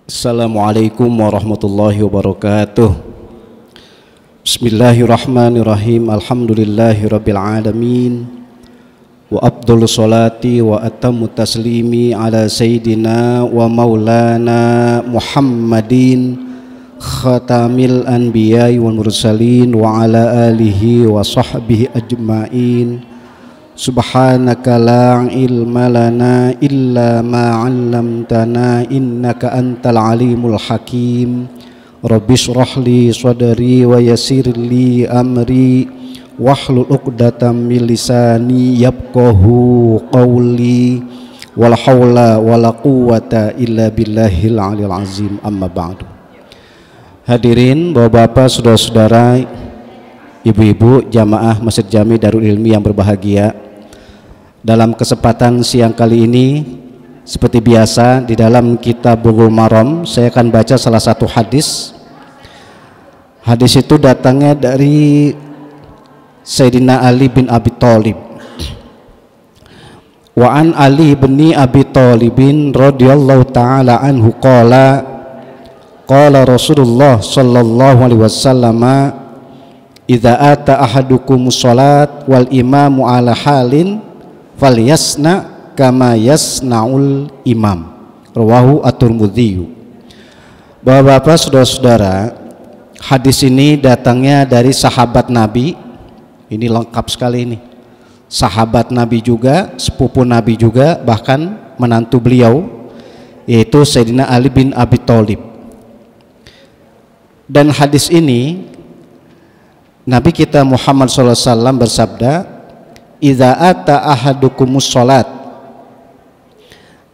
Assalamualaikum warahmatullahi wabarakatuh. Bismillahirrahmanirrahim. Alhamdulillahirabbil alamin. Wa afdhalus salati wa atammu taslimi ala sayyidina wa maulana Muhammadin khatamil anbiya'i wal mursalin wa ala alihi wa sahbihi ajma'in. Subhanaka la ilma lana illa ma 'allamtana innaka antal alimul hakim. Rabbi shrah li sadri wa yassir li amri wahlul 'uqdatam min lisani yafqahu qawli. Wala haula wala quwwata illa billahil aliyil azim. Amma ba'du. Hadirin bapak-bapak, saudara-saudara, ibu-ibu jamaah Masjid Jami Darul Ilmi yang berbahagia, dalam kesempatan siang kali ini seperti biasa di dalam kitab Bulughul Maram saya akan baca salah satu hadis. Hadis itu datangnya dari Sayyidina Ali bin Abi Thalib. Wa an Ali bin Abi Thalibin radhiyallahu taala anhu qala Rasulullah sallallahu alaihi wasallam, idza ata ahadukumus salat wal imamu ala halin falyasna kama yasnaul imam. Rawahu at-Tirmidzi. Bapak-bapak, saudara-saudara, hadis ini datangnya dari sahabat Nabi. Ini lengkap sekali ini. Sahabat Nabi juga, sepupu Nabi juga, bahkan menantu beliau, yaitu Sayyidina Ali bin Abi Thalib. Dan hadis ini Nabi kita Muhammad SAW bersabda, idza ata ahadukumus sholat,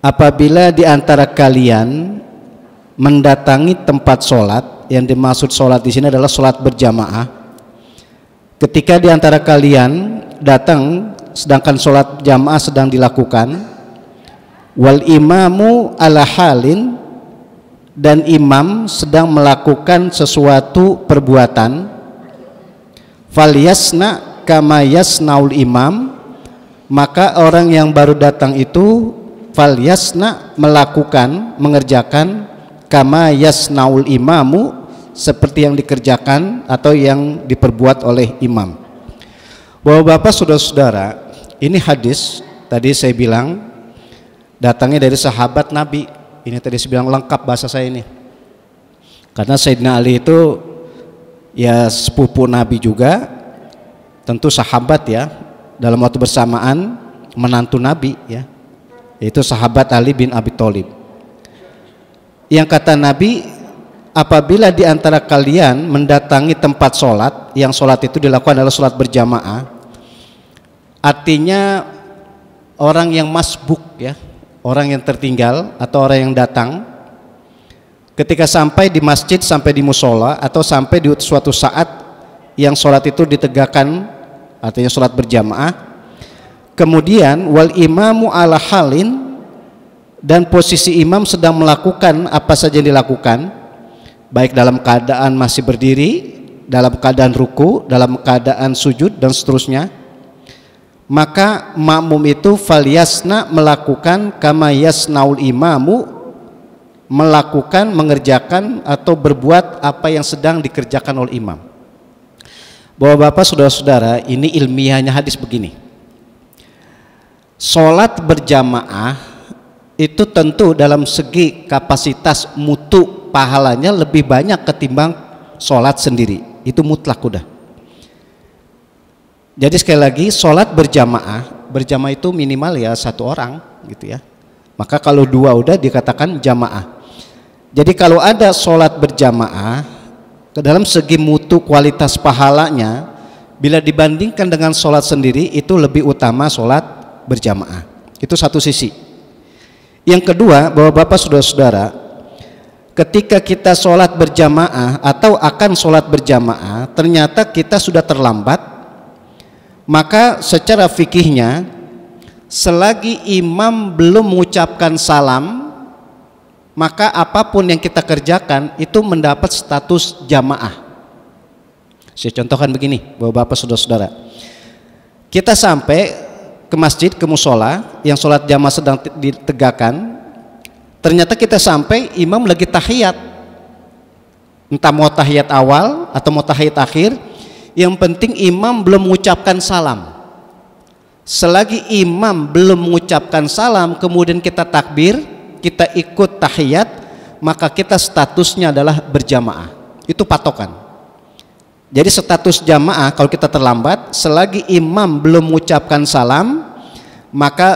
apabila di antara kalian mendatangi tempat sholat, yang dimaksud sholat di sini adalah sholat berjamaah. Ketika di antara kalian datang sedangkan sholat jamaah sedang dilakukan, wal imamu ala halin, dan imam sedang melakukan sesuatu perbuatan, falyasna kama yasnaul imam, maka orang yang baru datang itu falyasna melakukan, mengerjakan, kama yasnaul imamu, seperti yang dikerjakan atau yang diperbuat oleh imam. Bapak-bapak, saudara-saudara, ini hadis tadi saya bilang datangnya dari sahabat Nabi. Ini tadi saya bilang lengkap bahasa saya ini, karena Sayyidina Ali itu ya sepupu Nabi juga, tentu sahabat ya, dalam waktu bersamaan menantu Nabi ya, yaitu sahabat Ali bin Abi Thalib. Yang kata Nabi, apabila di antara kalian mendatangi tempat sholat, yang sholat itu dilakukan adalah sholat berjamaah, artinya orang yang masbuk ya, orang yang tertinggal atau orang yang datang, ketika sampai di masjid, sampai di musola, atau sampai di suatu saat yang sholat itu ditegakkan, artinya sholat berjamaah, kemudian wal imamu ala halin, dan posisi imam sedang melakukan apa saja yang dilakukan, baik dalam keadaan masih berdiri, dalam keadaan ruku, dalam keadaan sujud dan seterusnya, maka makmum itu falyasna melakukan kama yasnaul imamu, melakukan, mengerjakan atau berbuat apa yang sedang dikerjakan oleh imam. Bapak-bapak, saudara-saudara, ini ilmiahnya hadis begini. Sholat berjamaah itu tentu dalam segi kapasitas mutu pahalanya lebih banyak ketimbang sholat sendiri. Itu mutlak udah. Jadi sekali lagi, sholat berjamaah itu minimal ya satu orang gitu ya. Maka kalau dua udah dikatakan jamaah. Jadi kalau ada sholat berjamaah, ke dalam segi mutu kualitas pahalanya, bila dibandingkan dengan sholat sendiri, itu lebih utama sholat berjamaah. Itu satu sisi. Yang kedua, bapak-bapak, saudara-saudara, ketika kita sholat berjamaah atau akan sholat berjamaah, ternyata kita sudah terlambat, maka secara fikihnya, selagi imam belum mengucapkan salam, maka apapun yang kita kerjakan itu mendapat status jamaah. Saya contohkan begini, bapak-bapak, saudara-saudara, kita sampai ke masjid, ke musola yang sholat jamaah sedang ditegakkan, Ternyata kita sampai imam lagi tahiyat, entah mau tahiyat awal atau mau tahiyat akhir, yang penting imam belum mengucapkan salam. Selagi imam belum mengucapkan salam kemudian kita takbir, kita ikut tahiyat, maka kita statusnya adalah berjamaah. Itu patokan. Jadi status jamaah kalau kita terlambat, selagi imam belum mengucapkan salam, maka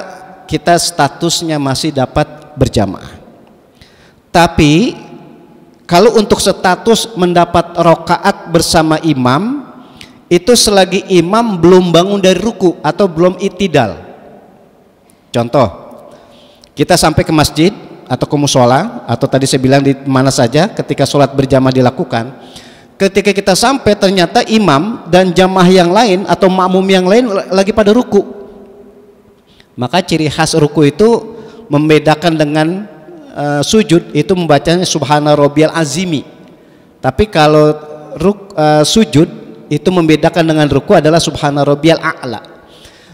kita statusnya masih dapat berjamaah. Tapi kalau untuk status mendapat rokaat bersama imam, itu selagi imam belum bangun dari ruku atau belum i'tidal. Contoh, kita sampai ke masjid atau ke musola, atau tadi saya bilang di mana saja ketika sholat berjamaah dilakukan. Ketika kita sampai ternyata imam dan jamaah yang lain atau makmum yang lain lagi pada ruku, maka ciri khas ruku itu membedakan dengan sujud, itu membacanya subhana rabbiyal azimi. Tapi kalau sujud itu membedakan dengan ruku adalah subhana rabbiyal a'la.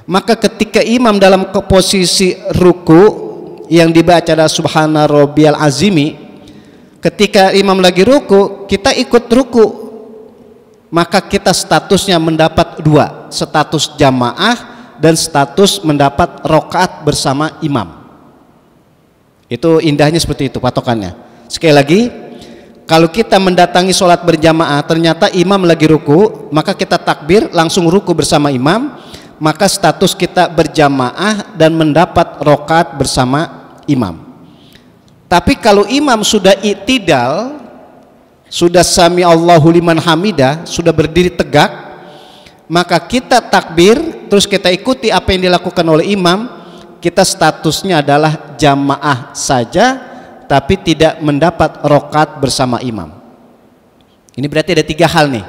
Maka ketika imam dalam posisi ruku yang dibaca adalah subhana rabbiyal azimi, ketika imam lagi ruku kita ikut ruku, maka kita statusnya mendapat dua, status jamaah dan status mendapat rokaat bersama imam. Itu indahnya seperti itu patokannya. Sekali lagi, kalau kita mendatangi sholat berjamaah ternyata imam lagi ruku, maka kita takbir langsung ruku bersama imam, maka status kita berjamaah dan mendapat rokaat bersama imam. Tapi kalau imam sudah i'tidal, sudah sami Allahu liman hamidah, sudah berdiri tegak, maka kita takbir terus kita ikuti apa yang dilakukan oleh imam, kita statusnya adalah jamaah saja tapi tidak mendapat rokaat bersama imam. Ini berarti ada tiga hal nih.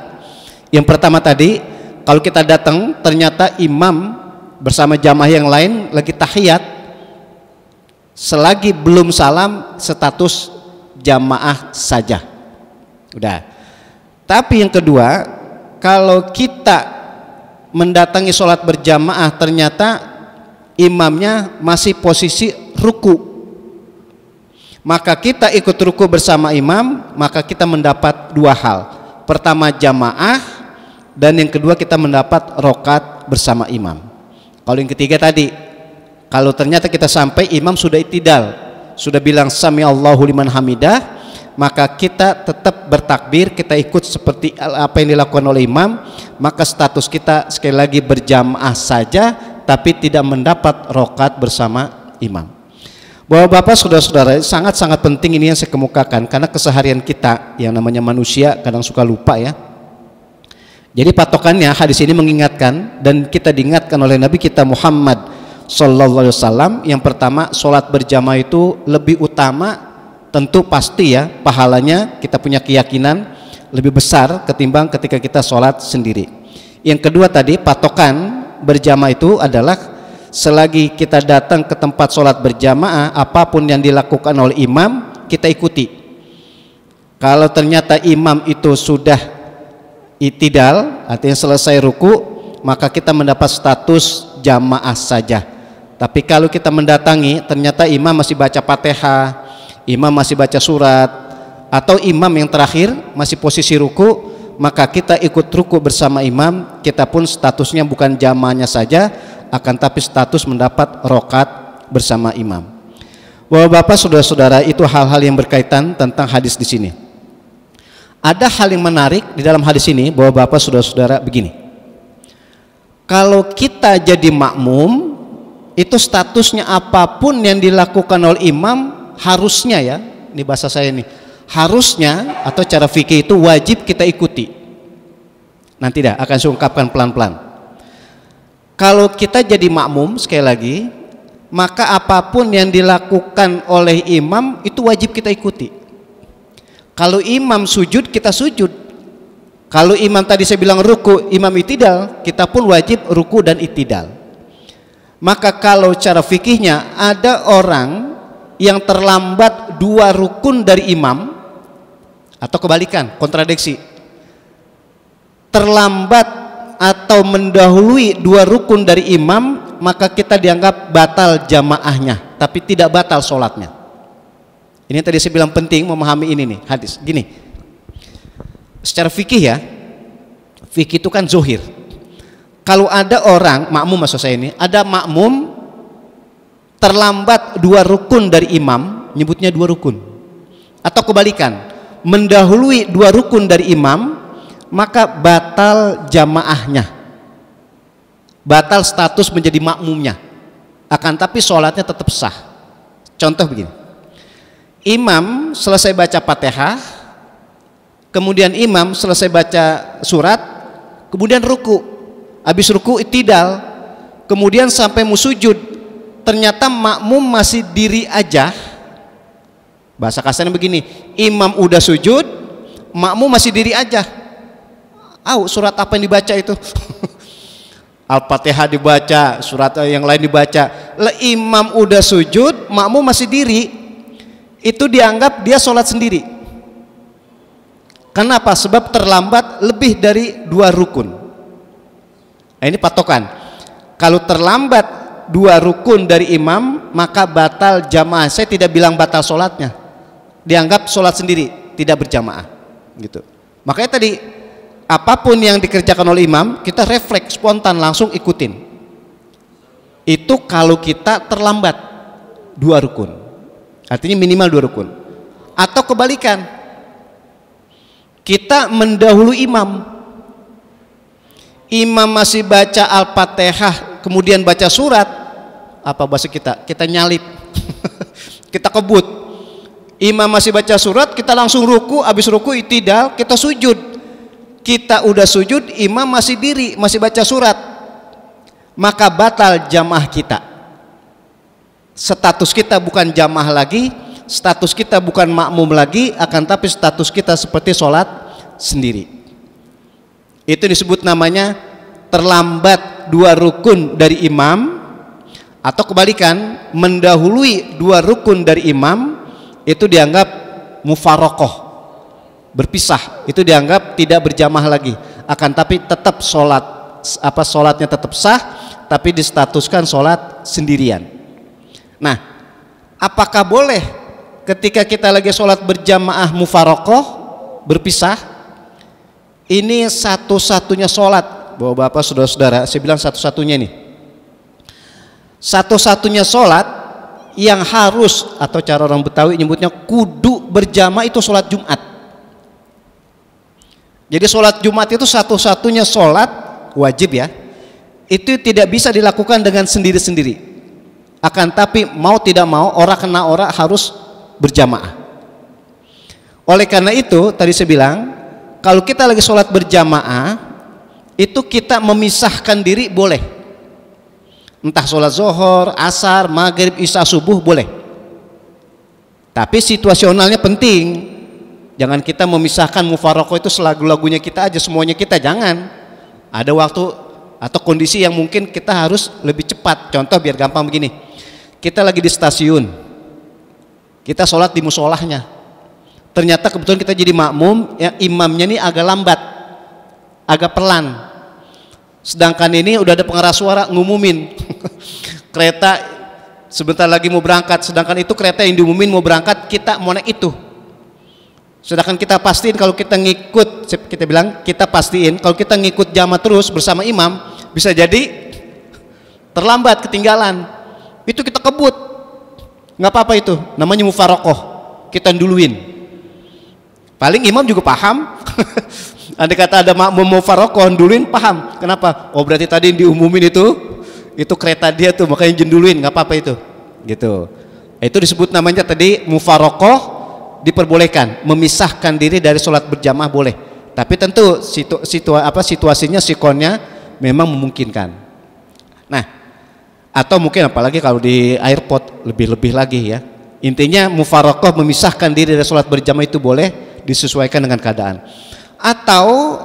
Yang pertama tadi, kalau kita datang ternyata imam bersama jamaah yang lain lagi tahiyat, selagi belum salam status jamaah saja, udah. Tapi yang kedua, kalau kita mendatangi sholat berjamaah ternyata imamnya masih posisi ruku, maka kita ikut ruku bersama imam, maka kita mendapat dua hal. Pertama jamaah, dan yang kedua kita mendapat rokaat bersama imam. Kalau yang ketiga tadi, kalau ternyata kita sampai imam sudah i'tidal, sudah bilang sami Allahu liman hamidah, maka kita tetap bertakbir, kita ikut seperti apa yang dilakukan oleh imam, maka status kita sekali lagi berjamaah saja tapi tidak mendapat rokaat bersama imam. Bapak-bapak, saudara-saudara, sangat-sangat penting ini yang saya kemukakan, karena keseharian kita yang namanya manusia kadang suka lupa ya. Jadi patokannya hadis ini mengingatkan, dan kita diingatkan oleh Nabi kita Muhammad sallallahu alaihi wasallam. Yang pertama, sholat berjamaah itu lebih utama, tentu pasti ya, pahalanya kita punya keyakinan lebih besar ketimbang ketika kita sholat sendiri. Yang kedua tadi, patokan berjamaah itu adalah selagi kita datang ke tempat sholat berjamaah, apapun yang dilakukan oleh imam kita ikuti. Kalau ternyata imam itu sudah i'tidal, artinya selesai ruku, maka kita mendapat status jamaah saja. Tapi kalau kita mendatangi ternyata imam masih baca Fatihah, imam masih baca surat, atau imam yang terakhir masih posisi ruku, maka kita ikut ruku bersama imam, kita pun statusnya bukan jamaahnya saja, akan tapi status mendapat rokaat bersama imam. Bapak-bapak, saudara-saudara, itu hal-hal yang berkaitan tentang hadis di sini. Ada hal yang menarik di dalam hadis ini, bapak-bapak, saudara-saudara, begini. Kalau kita jadi makmum, itu statusnya apapun yang dilakukan oleh imam harusnya ya, ini bahasa saya nih, harusnya atau cara fikih itu wajib kita ikuti. Nanti dah akan saya ungkapkan pelan-pelan. Kalau kita jadi makmum, sekali lagi, maka apapun yang dilakukan oleh imam itu wajib kita ikuti. Kalau imam sujud, kita sujud. Kalau imam tadi saya bilang ruku, imam i'tidal, kita pun wajib ruku dan i'tidal. Maka kalau cara fikihnya ada orang yang terlambat dua rukun dari imam, atau kebalikan, kontradiksi, terlambat atau mendahului dua rukun dari imam, maka kita dianggap batal jamaahnya tapi tidak batal sholatnya. Ini tadi saya bilang penting memahami ini nih hadis. Gini, secara fikih ya, fikih itu kan zohir. Kalau ada orang makmum, maksud saya ini, ada makmum terlambat 2 rukun dari imam, nyebutnya 2 rukun. Atau kebalikan, mendahului 2 rukun dari imam, maka batal jamaahnya, batal status menjadi makmumnya. Akan tapi sholatnya tetap sah. Contoh begini, imam selesai baca Fatihah, kemudian imam selesai baca surat, kemudian ruku, habis ruku i'tidal, kemudian sampai mau sujud, ternyata makmum masih diri aja. Bahasa kasarnya begini, imam udah sujud, makmum masih diri aja. Surat apa yang dibaca itu? Al-Fatihah dibaca, surat yang lain dibaca. Imam udah sujud, makmum masih diri, itu dianggap dia sholat sendiri. Kenapa? Sebab terlambat lebih dari 2 rukun. Nah, ini patokan. Kalau terlambat 2 rukun dari imam, maka batal jamaah. Saya tidak bilang batal sholatnya, dianggap sholat sendiri, tidak berjamaah gitu. Makanya tadi apapun yang dikerjakan oleh imam, kita refleks, spontan, langsung ikutin. Itu kalau kita terlambat 2 rukun, artinya minimal 2 rukun. Atau kebalikan, kita mendahului imam, imam masih baca Al-Fatihah, kemudian baca surat, apa bahasa kita nyalip kita kebut. Imam masih baca surat, kita langsung ruku, habis ruku i'tidal, kita sujud. Kita udah sujud, imam masih diri, masih baca surat, maka batal jamaah kita. Status kita bukan jamaah lagi, status kita bukan makmum lagi, akan tapi status kita seperti sholat sendiri. Itu disebut namanya terlambat 2 rukun dari imam, atau kebalikan, mendahului 2 rukun dari imam, itu dianggap mufarokoh, berpisah. Itu dianggap tidak berjamaah lagi, akan tapi tetap sholatnya tetap sah, tapi distatuskan sholat sendirian. Nah, apakah boleh ketika kita lagi sholat berjamaah mufarokoh, berpisah? Ini satu-satunya sholat, bapak-bapak, saudara-saudara, saya bilang satu-satunya nih, satu-satunya sholat yang harus, atau cara orang Betawi nyebutnya kudu berjamaah, itu sholat Jumat. Jadi sholat Jumat itu satu-satunya sholat wajib ya, itu tidak bisa dilakukan dengan sendiri-sendiri. Akan tapi mau tidak mau, orang kena orang harus berjamaah. Oleh karena itu tadi saya bilang, kalau kita lagi sholat berjamaah, itu kita memisahkan diri boleh. Entah sholat zuhur, asar, maghrib, isya, subuh boleh. Tapi situasionalnya penting. Jangan kita memisahkan mufarokoh itu selagu-lagunya kita aja, semuanya kita, jangan. Ada waktu atau kondisi yang mungkin kita harus lebih cepat. Contoh biar gampang begini, kita lagi di stasiun, kita sholat di musolahnya, ternyata kebetulan kita jadi makmum, ya, imamnya ini agak lambat, agak pelan, sedangkan ini udah ada pengeras suara ngumumin kereta sebentar lagi mau berangkat, sedangkan itu kereta yang diumumin mau berangkat, kita mau naik itu. Sedangkan kita pastiin kalau kita ngikut, kita bilang kita pastiin kalau kita ngikut jamaah terus bersama imam, bisa jadi terlambat, ketinggalan. Itu kita kebut, nggak apa-apa, itu namanya mufarokoh, kita duluin. Paling imam juga paham. Andai kata ada makmum mufarokoh, duluin, paham. Kenapa? Oh berarti tadi diumumin itu kereta dia tuh, makanya jenduluin, nggak apa-apa itu. Gitu. Itu disebut namanya tadi mufarokoh, diperbolehkan memisahkan diri dari sholat berjamaah boleh, tapi tentu situasinya, sikonnya memang memungkinkan. Nah, atau mungkin apalagi kalau di airport lebih-lebih lagi ya. Intinya mufarokoh, memisahkan diri dari sholat berjamaah itu boleh, disesuaikan dengan keadaan. Atau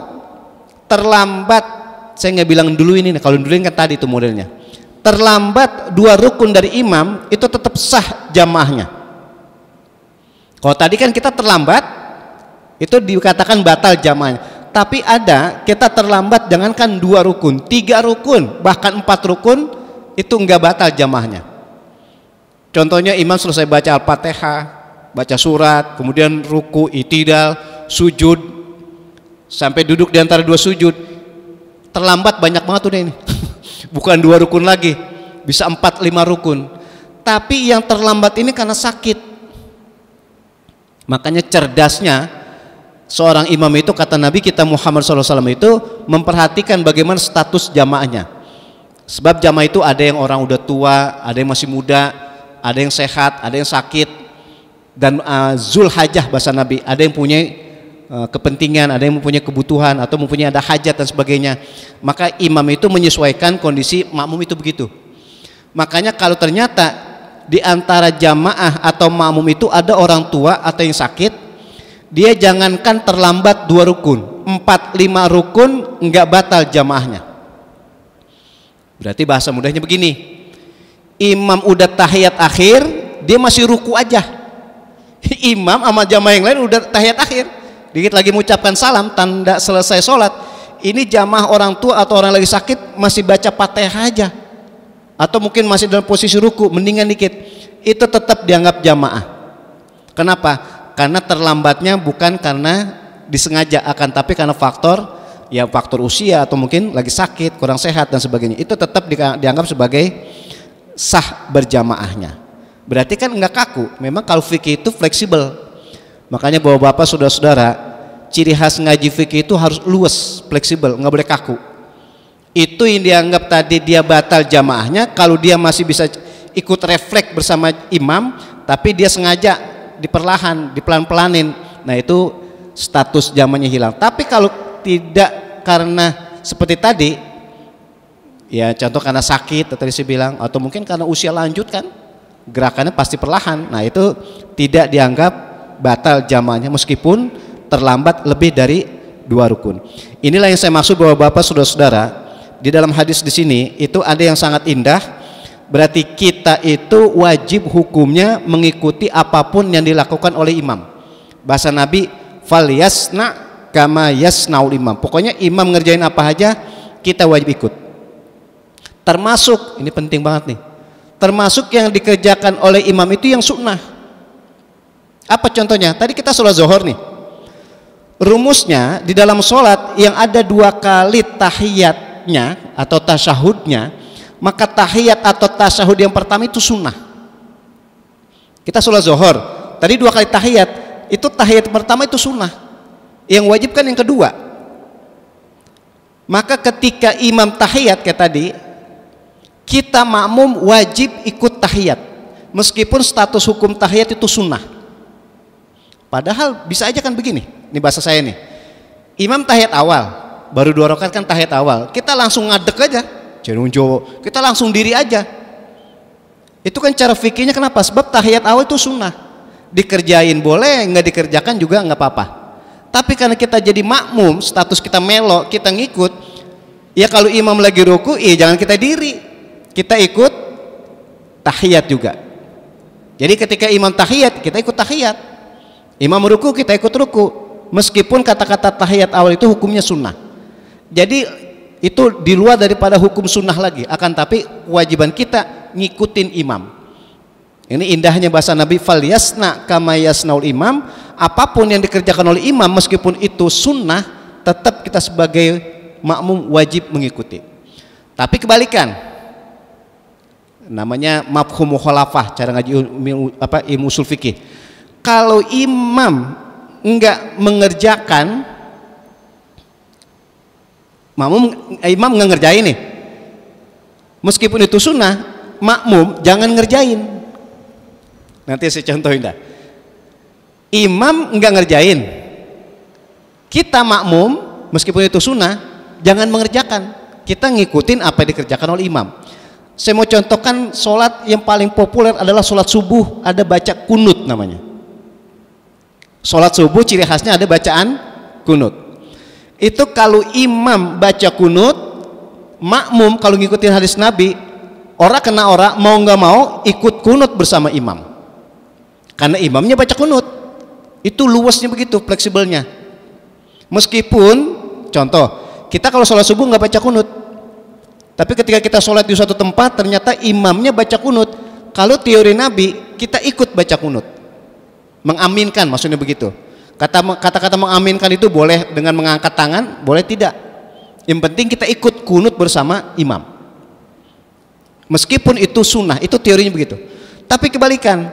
terlambat, saya nggak bilang dulu ini, kalau dulu kan tadi itu modelnya, terlambat 2 rukun dari imam, itu tetap sah jamaahnya. Kalau tadi kan kita terlambat, itu dikatakan batal jamaahnya. Tapi ada kita terlambat, jangankan 2 rukun, 3 rukun, bahkan 4 rukun, itu enggak batal jamaahnya. Contohnya imam selesai baca Al-Fatihah, baca surat, kemudian ruku, itidal, sujud, sampai duduk di antara dua sujud. Terlambat banyak banget udah ini. Bukan 2 rukun lagi, bisa 4-5 rukun. Tapi yang terlambat ini karena sakit. Makanya cerdasnya seorang imam itu, kata Nabi kita Muhammad SAW itu, memperhatikan bagaimana status jamaahnya. Sebab jamaah itu ada yang orang udah tua, ada yang masih muda, ada yang sehat, ada yang sakit. Dan zulhajah bahasa Nabi, ada yang punya kepentingan, ada yang mempunyai kebutuhan, atau mempunyai ada hajat dan sebagainya. Maka imam itu menyesuaikan kondisi makmum itu begitu. Makanya kalau ternyata di antara jamaah atau makmum itu ada orang tua atau yang sakit, dia jangankan terlambat 2 rukun, 4-5 rukun enggak batal jamaahnya. Berarti bahasa mudahnya begini, imam udah tahiyat akhir, dia masih ruku aja. Imam sama jamaah yang lain udah tahiyat akhir, dikit lagi mengucapkan salam, tanda selesai sholat. Ini jamaah orang tua atau orang lagi sakit masih baca Fatihah aja, atau mungkin masih dalam posisi ruku, mendingan dikit, itu tetap dianggap jamaah. Kenapa? Karena terlambatnya bukan karena disengaja, akan tapi karena faktor, ya faktor usia atau mungkin lagi sakit, kurang sehat dan sebagainya. Itu tetap dianggap sebagai sah berjamaahnya. Berarti kan enggak kaku. Memang kalau fikih itu fleksibel. Makanya bapak-bapak, saudara-saudara, ciri khas ngaji fikih itu harus luas, fleksibel, enggak boleh kaku. Itu yang dianggap tadi dia batal jamaahnya kalau dia masih bisa ikut refleks bersama imam, tapi dia sengaja diperlahan, dipelan-pelanin. Nah, itu status jamaahnya hilang. Tapi kalau tidak karena seperti tadi, ya contoh karena sakit tadi saya bilang, atau mungkin karena usia lanjut kan, gerakannya pasti perlahan. Nah, itu tidak dianggap batal jamaahnya meskipun terlambat lebih dari 2 rukun. Inilah yang saya maksud bahwa bapak saudara-saudara, di dalam hadis di sini itu ada yang sangat indah. Berarti kita itu wajib hukumnya mengikuti apapun yang dilakukan oleh imam. Bahasa Nabi, fal yasna kama yasnaul imam. Pokoknya imam ngerjain apa aja kita wajib ikut. Termasuk, ini penting banget nih, termasuk yang dikerjakan oleh imam itu yang sunnah. Apa contohnya? Tadi kita sholat zuhur nih, rumusnya di dalam sholat yang ada 2 kali tahiyatnya atau tasyahudnya, maka tahiyat atau tasyahud yang pertama itu sunnah. Kita sholat zuhur, tadi 2 kali tahiyat, itu tahiyat pertama itu sunnah, yang wajib kan yang kedua. Maka ketika imam tahiyat kayak tadi, kita makmum wajib ikut tahiyat meskipun status hukum tahiyat itu sunnah. Padahal bisa aja kan begini, ini bahasa saya nih, imam tahiyat awal, baru 2 rakaat kan tahiyat awal, kita langsung ngadek aja, kita langsung diri aja. Itu kan cara fikihnya. Kenapa? Sebab tahiyat awal itu sunnah, dikerjain boleh, nggak dikerjakan juga nggak apa-apa. Tapi karena kita jadi makmum, status kita melo, kita ngikut, ya kalau imam lagi ruku, jangan kita diri, kita ikut tahiyat juga. Jadi ketika imam tahiyat, kita ikut tahiyat. Imam ruku, kita ikut ruku. Meskipun kata-kata tahiyat awal itu hukumnya sunnah. Jadi itu di luar daripada hukum sunnah lagi. Akan tapi kewajiban kita ngikutin imam. Ini indahnya bahasa Nabi, fal yasna kama yasnaul imam. Apapun yang dikerjakan oleh imam meskipun itu sunnah, tetap kita sebagai makmum wajib mengikuti. Tapi kebalikan, namanya mafhum mukhalafah, cara ngaji ilmu usul fikih. Kalau imam enggak mengerjakan, imam enggak ngerjain nih, meskipun itu sunnah, makmum jangan ngerjain. Nanti saya contohin dah. Imam enggak ngerjain, kita makmum meskipun itu sunnah jangan mengerjakan, kita ngikutin apa yang dikerjakan oleh imam. Saya mau contohkan sholat yang paling populer adalah sholat subuh, ada baca kunut namanya. Sholat subuh ciri khasnya ada bacaan kunut. Itu kalau imam baca kunut, makmum kalau ngikutin hadis Nabi, orang kena orang mau nggak mau ikut kunut bersama imam. Karena imamnya baca kunut. Itu luasnya begitu, fleksibelnya. Meskipun contoh, kita kalau sholat subuh nggak baca kunut, tapi ketika kita sholat di suatu tempat ternyata imamnya baca kunut, kalau teori Nabi kita ikut baca kunut. mengaminkan, maksudnya begitu. Kata-kata mengaminkan itu boleh dengan mengangkat tangan, boleh tidak. Yang penting kita ikut kunut bersama imam. Meskipun itu sunnah, itu teorinya begitu. Tapi kebalikan,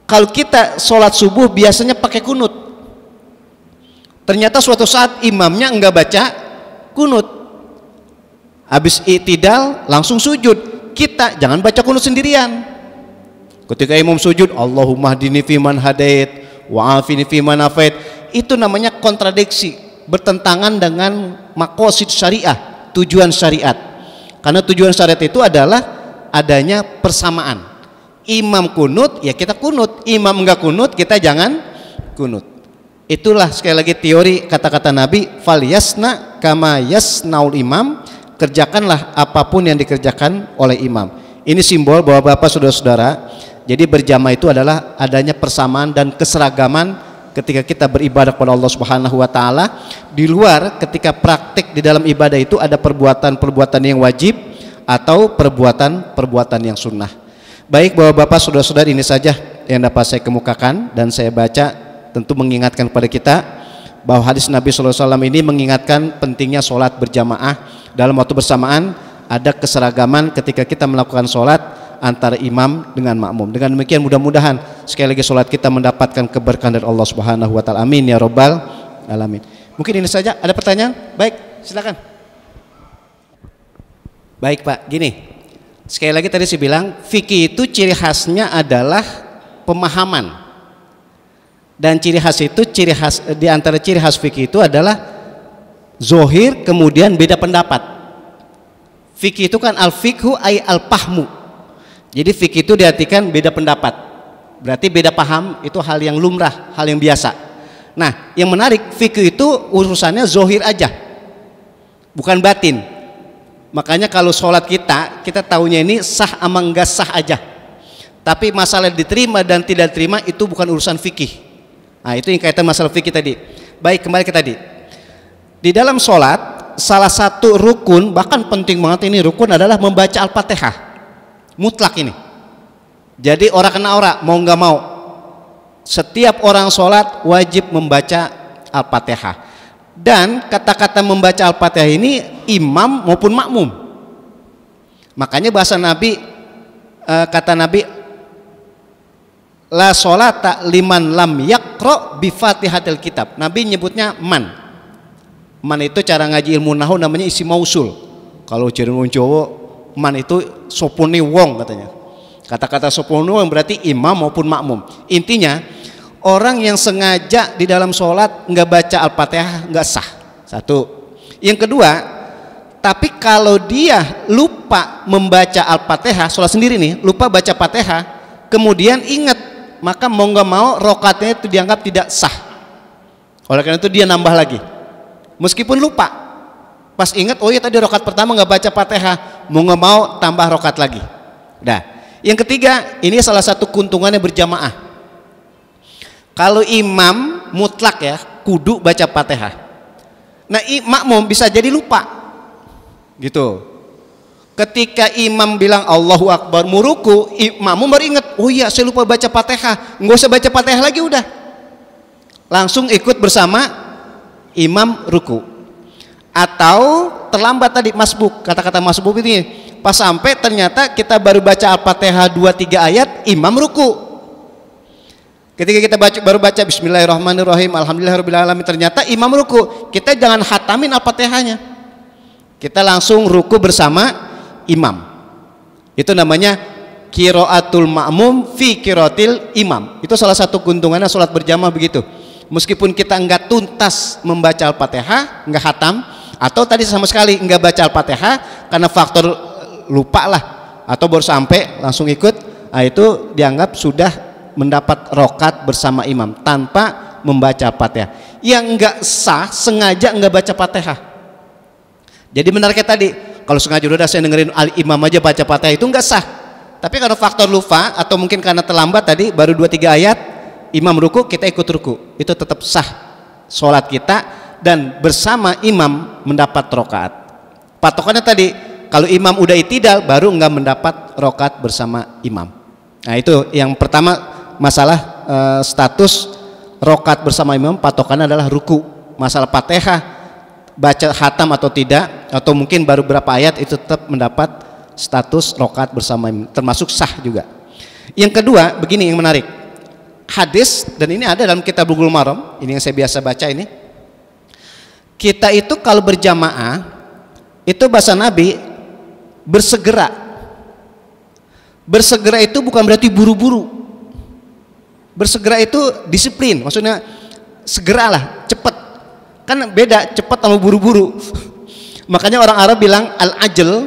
kalau kita sholat subuh biasanya pakai kunut, ternyata suatu saat imamnya enggak baca kunut, habis i'tidal langsung sujud, kita jangan baca kunut sendirian. Ketika imam sujud, Allahumma hdini fiman hadait wa afini fiman afait, itu namanya kontradiksi, bertentangan dengan maqasid syariah, tujuan syariat. Karena tujuan syariat itu adalah adanya persamaan. Imam kunut, ya kita kunut. Imam enggak kunut, kita jangan kunut. Itulah sekali lagi teori kata-kata Nabi, fal yasna kama yasnaul imam, kerjakanlah apapun yang dikerjakan oleh imam. Ini simbol bahwa Bapak saudara-saudara, jadi berjamaah itu adalah adanya persamaan dan keseragaman ketika kita beribadah kepada Allah Subhanahu wa taala. Di luar, ketika praktik di dalam ibadah itu ada perbuatan-perbuatan yang wajib atau perbuatan-perbuatan yang sunnah. Baik Bapak-bapak, saudara-saudara, ini saja yang dapat saya kemukakan dan saya baca, tentu mengingatkan kepada kita bahwa hadis Nabi SAW ini mengingatkan pentingnya sholat berjamaah dalam waktu bersamaan. Ada keseragaman ketika kita melakukan sholat antara imam dengan makmum. Dengan demikian mudah-mudahan sekali lagi sholat kita mendapatkan keberkahan dari Allah Subhanahu wa taala. Amin ya rabbal alamin. Mungkin ini saja. Ada pertanyaan? Baik, silakan. Baik Pak, gini. Sekali lagi tadi saya bilang, fikih itu ciri khasnya adalah pemahaman. Dan ciri khas itu, di antara ciri khas fikih itu adalah zohir kemudian beda pendapat. Fikih itu kan al-fikhu ay al-pahmu. Jadi fikih itu diartikan beda pendapat. Berarti beda paham itu hal yang lumrah, hal yang biasa. Nah, yang menarik, fikih itu urusannya zohir aja, bukan batin. Makanya kalau sholat kita tahunya ini sah ama enggak sah aja. Tapi masalah diterima dan tidak diterima itu bukan urusan fikih. Nah, itu yang kaitan masalah fikih tadi. Baik, kembali ke tadi. Di dalam sholat, salah satu rukun, bahkan penting banget ini rukun, adalah membaca Al-Fatihah. Mutlak ini. Jadi orang kena orang, mau nggak mau, setiap orang sholat wajib membaca Al-Fatihah. Dan kata-kata membaca Al-Fatihah ini imam maupun makmum. Makanya bahasa Nabi, kata Nabi, la sholata liman lam yaqra bi fatihatil kitab. Nabi nyebutnya man. Man itu cara ngaji ilmu nahwu namanya isim mausul. Kalau jadi wong Jawa, man itu sopone wong katanya. Kata-kata sopone wong berarti imam maupun makmum. Intinya orang yang sengaja di dalam sholat nggak baca Al-Fatihah nggak sah. Satu. Yang kedua, tapi kalau dia lupa membaca Al-Fatihah, sholat sendiri nih, lupa baca Fatihah, kemudian ingat, maka mau nggak mau rokatnya itu dianggap tidak sah. Oleh karena itu dia nambah lagi. Meskipun lupa, pas ingat, oh iya tadi rokat pertama nggak baca Fatihah, mau nggak mau tambah rokat lagi. Nah, yang ketiga, ini salah satu keuntungannya berjamaah. Kalau imam mutlak ya, kudu baca Fatihah. Nah, makmum bisa jadi lupa, gitu. Ketika imam bilang Allahu Akbar muruku, makmum baru ingat, oh iya saya lupa baca Fatihah, nggak usah baca Fatihah lagi, udah, langsung ikut bersama imam ruku. Atau terlambat tadi masbuk, kata-kata masbuk ini pas sampai ternyata kita baru baca Al-Fatihah 2-3 ayat, imam ruku. Ketika kita baru baca Bismillahirrahmanirrahim Alhamdulillahirrahmanirrahim, ternyata imam ruku, kita jangan hatamin Al-Fatihahnya, kita langsung ruku bersama imam. Itu namanya qiraatul ma'mum fi qiraatil imam. Itu salah satu keuntungannya sholat berjamaah begitu. Meskipun kita enggak tuntas membaca Al-Fatihah, enggak hatam, atau tadi sama sekali enggak baca Al-Fatihah karena faktor lupa lah, atau baru sampai langsung ikut, nah itu dianggap sudah mendapat rokat bersama imam tanpa membaca Al-Fatihah. Yang enggak sah, sengaja enggak baca Fatihah. Jadi benar kayak tadi, kalau sengaja udah saya dengerin imam aja baca Fatihah, itu enggak sah. Tapi karena faktor lupa atau mungkin karena terlambat tadi baru 2-3 ayat, imam ruku, kita ikut ruku, itu tetap sah sholat kita dan bersama imam mendapat rokaat. Patokannya tadi, kalau imam udah i'tidal baru enggak mendapat rokaat bersama imam. Nah itu yang pertama, masalah status rokat bersama imam patokannya adalah ruku. Masalah Fatihah baca khatam atau tidak, atau mungkin baru berapa ayat, itu tetap mendapat status rokat bersama imam, termasuk sah juga. Yang kedua begini yang menarik, hadis, dan ini ada dalam kitab Bulughul Maram, ini yang saya biasa baca ini. Kita itu kalau berjamaah itu bahasa Nabi bersegera. Bersegera itu bukan berarti buru-buru. Bersegera itu disiplin, maksudnya segeralah, cepat. Kan beda cepat sama buru-buru. Makanya orang Arab bilang al-ajl,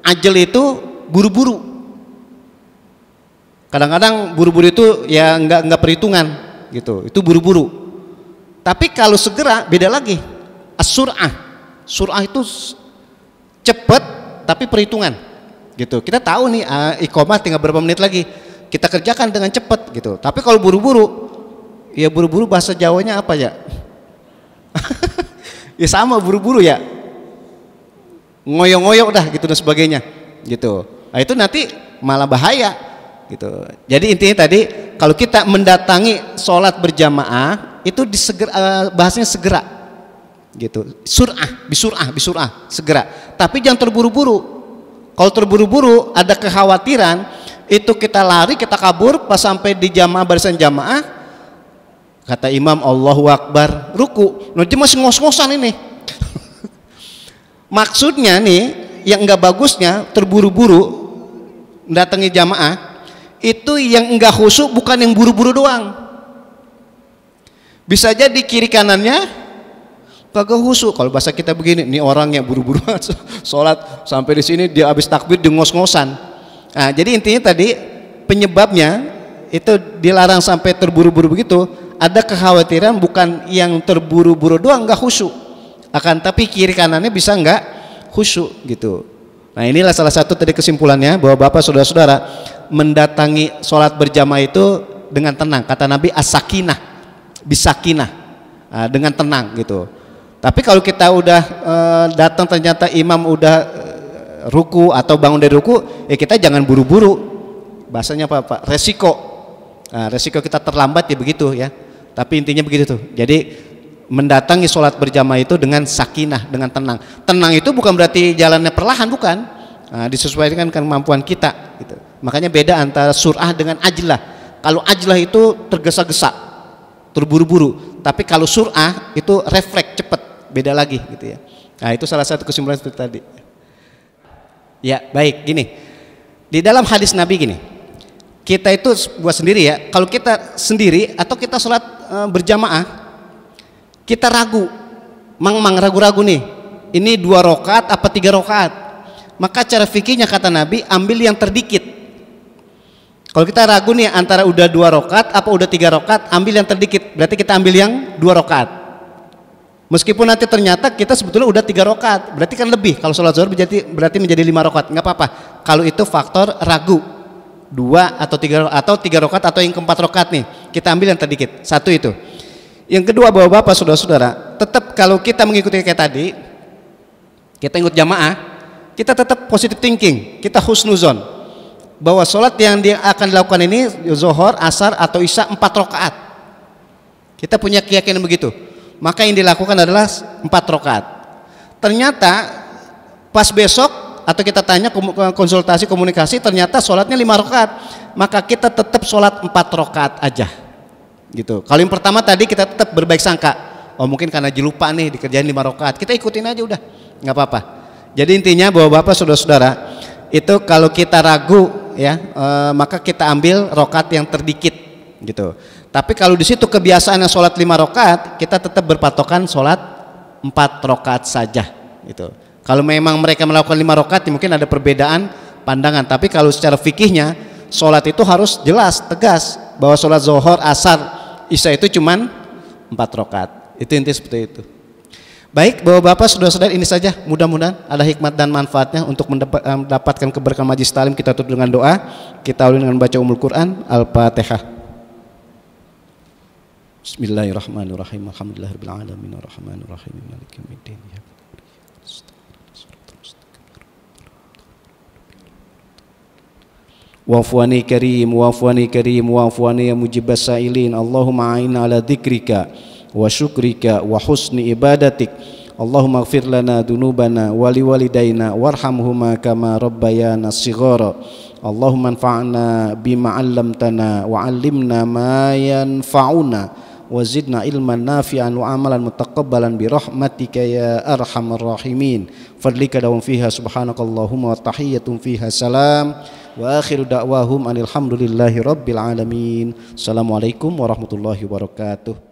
ajl itu buru-buru. Kadang-kadang buru-buru itu ya nggak perhitungan gitu, itu buru-buru. Tapi kalau segera beda lagi. As-sur'ah, sur'ah itu cepat tapi perhitungan gitu. Kita tahu nih iqamah tinggal berapa menit lagi, kita kerjakan dengan cepat gitu. Tapi kalau buru-buru, ya buru-buru bahasa Jawanya apa ya? Ya sama buru-buru ya, ngoyo-ngoyo dah gitu dan sebagainya gitu. Nah, itu nanti malah bahaya gitu. Jadi intinya tadi kalau kita mendatangi sholat berjamaah itu bahasanya segera gitu. Sur'ah, bisur'ah, segera. Tapi jangan terburu-buru. Kalau terburu-buru ada kekhawatiran itu kita lari, kita kabur, pas sampai di jamaah, barisan jamaah kata imam Allahu Akbar, ruku, nanti masih ngos-ngosan ini. Maksudnya nih yang enggak bagusnya terburu-buru mendatangi jamaah itu yang enggak khusyuk, bukan yang buru-buru doang. Bisa jadi kiri kanannya kagak khusyuk. Kalau bahasa kita begini, nih orang yang buru-buru sholat sampai di sini dia habis takbir di ngos-ngosan. Nah, jadi intinya tadi penyebabnya itu dilarang sampai terburu-buru begitu. Ada kekhawatiran bukan yang terburu-buru doang nggak khusyuk, akan tapi kiri kanannya bisa nggak khusyuk gitu. Nah, inilah salah satu tadi kesimpulannya bahwa Bapak saudara-saudara mendatangi sholat berjamaah itu dengan tenang. Kata Nabi as-sakinah, bisakinah, dengan tenang gitu. Tapi kalau kita udah datang ternyata imam udah ruku atau bangun dari ruku, ya kita jangan buru-buru. Bahasanya apa Pak? Resiko. Nah, resiko kita terlambat ya begitu ya. Tapi intinya begitu tuh. Jadi mendatangi sholat berjamaah itu dengan sakinah, dengan tenang. Tenang itu bukan berarti jalannya perlahan, bukan. Nah, disesuaikan dengan kemampuan kita. Gitu. Makanya beda antara sur'ah dengan ajlah. Kalau ajlah itu tergesa-gesa, terburu-buru. Tapi kalau sur'ah itu refleks, cepat, beda lagi gitu ya. Nah, itu salah satu kesimpulan seperti tadi. Ya baik, gini. Di dalam hadis Nabi gini. Kita itu buat sendiri ya. Kalau kita sendiri atau kita sholat berjamaah, kita ragu, mang ragu-ragu nih. Ini 2 rakaat apa 3 rakaat? Maka cara fikihnya kata Nabi, ambil yang terdikit. Kalau kita ragu nih antara udah 2 rakaat apa udah 3 rakaat, ambil yang terdikit. Berarti kita ambil yang 2 rakaat. Meskipun nanti ternyata kita sebetulnya udah 3 rakaat, berarti kan lebih. Kalau sholat zuhur berarti menjadi 5 rakaat, nggak apa-apa. Kalau itu faktor ragu. 2 atau 3 rakaat atau yang keempat rakaat nih, kita ambil yang terdikit. Satu itu. Yang kedua, Bapak saudara-saudara, tetap kalau kita mengikuti kayak tadi, kita ikut jamaah, kita tetap positive thinking, kita husnuzon bahwa sholat yang dia akan dilakukan ini zuhur, asar atau isya 4 rakaat. Kita punya keyakinan begitu. Maka yang dilakukan adalah 4 rakaat. Ternyata pas besok atau kita tanya konsultasi komunikasi, ternyata sholatnya 5 rakaat, maka kita tetap sholat 4 rakaat aja gitu. Kalau yang pertama tadi kita tetap berbaik sangka, oh mungkin karena lupa nih dikerjain 5 rakaat, kita ikutin aja udah, nggak apa-apa. Jadi intinya bahwa Bapak saudara-saudara itu kalau kita ragu ya, maka kita ambil rakaat yang terdikit gitu. Tapi kalau di situ kebiasaan yang sholat 5 rakaat, kita tetap berpatokan sholat 4 rakaat saja gitu. Kalau memang mereka melakukan 5 rakaat, mungkin ada perbedaan pandangan. Tapi kalau secara fikihnya, sholat itu harus jelas, tegas bahwa sholat zuhur, asar, isya itu cuman 4 rakaat. Itu intinya seperti itu. Baik, Bapak saudara-saudara, ini saja. Mudah-mudahan ada hikmat dan manfaatnya untuk mendapatkan keberkahan majlis talim. Kita tutup dengan doa. Kita awali dengan baca Ummul Quran, Al-Fatihah. Bismillahirrahmanirrahim. Alhamdulillahirabbil alamin arrahmanir rahim maliki yaumiddin. wa'fuani karim wa'fuani karim wa'fuani ya mujibas sa'ilin. Allahumma a'inna ala dzikrika wa syukrika wa husni ibadatik. Allahumma ighfir lana dunubana wa liwalidayna warhamhuma kama rabbayana shighara. Allahumma anfa'na bima 'allamtana wa 'allimna ma yanfa'una wa zidna ilman nafi'an wa amalan mutaqabbalan bi rahmatika ya arhamar rahimin. Fadlika dawum fiha subhanakallahumma wa tahiyyatun fiha salam wa akhiru da'wahum anil hamdulillahi rabbil alamin. Assalamualaikum warahmatullahi wabarakatuh.